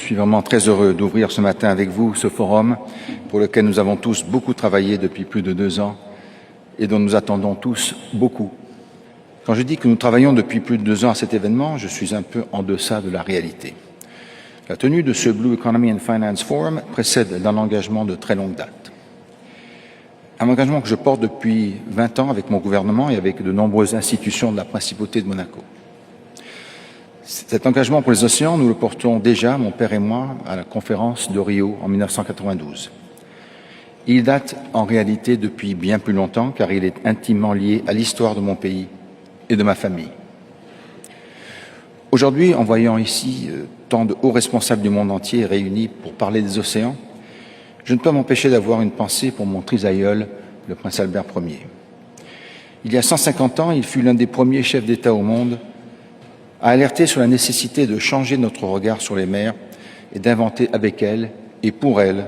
suis vraiment très heureux d'ouvrir ce matin avec vous ce forum pour lequel nous avons tous beaucoup travaillé depuis plus de 2 ans et dont nous attendons tous beaucoup. Quand je dis que nous travaillons depuis plus de 2 ans à cet événement, je suis un peu en deçà de la réalité. La tenue de ce Blue Economy and Finance Forum précède d'un engagement de très longue date. Un engagement que je porte depuis 20 ans avec mon gouvernement et avec de nombreuses institutions de la Principauté de Monaco. Cet engagement pour les océans, nous le portons déjà, mon père et moi, à la conférence de Rio en 1992. Il date en réalité depuis bien plus longtemps car il est intimement lié à l'histoire de mon pays et de ma famille. Aujourd'hui, en voyant ici tant de hauts responsables du monde entier réunis pour parler des océans, je ne peux m'empêcher d'avoir une pensée pour mon trisaïeul, le prince Albert Ier. Il y a 150 ans, il fut l'un des premiers chefs d'État au monde à alerter sur la nécessité de changer notre regard sur les mers et d'inventer avec elles et pour elles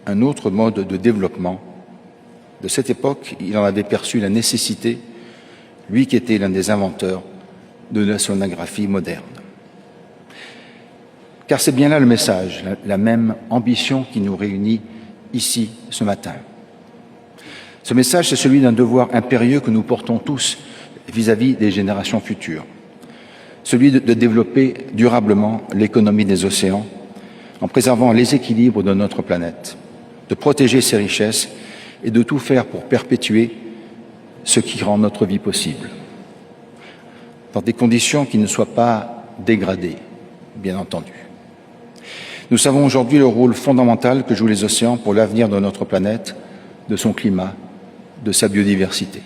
un autre mode de développement. De cette époque, il en avait perçu la nécessité, lui qui était l'un des inventeurs de l'océanographie moderne. Car c'est bien là le message, la même ambition qui nous réunit ici ce matin. Ce message, c'est celui d'un devoir impérieux que nous portons tous vis-à-vis des générations futures. Celui de développer durablement l'économie des océans en préservant les équilibres de notre planète, de protéger ses richesses et de tout faire pour perpétuer ce qui rend notre vie possible, dans des conditions qui ne soient pas dégradées, bien entendu. Nous savons aujourd'hui le rôle fondamental que jouent les océans pour l'avenir de notre planète, de son climat, de sa biodiversité.